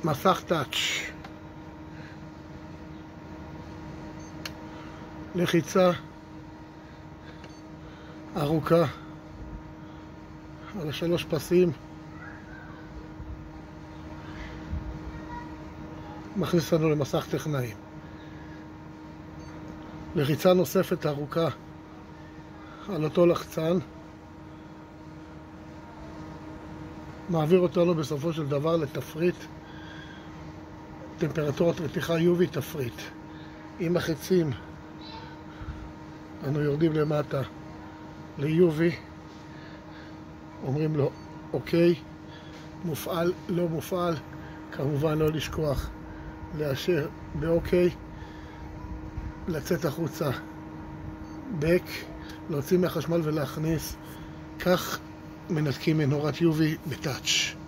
מסך טאץ', לחיצה ארוכה על 3 פסים, מכניס לנו למסך טכנאים. לחיצה נוספת ארוכה על אותו לחצן מעביר אותנו בסופו של דבר לתפריט טמפרטורת רתיחה UV תפריט. עם החיצים אנו יורדים למטה ל-UV, אומרים לו אוקיי, מופעל, לא מופעל, כמובן לא לשכוח לאשר באוקיי, לצאת החוצה בק, להוציא מהחשמל ולהכניס. כך מנתקים מנורת UV בטאץ'.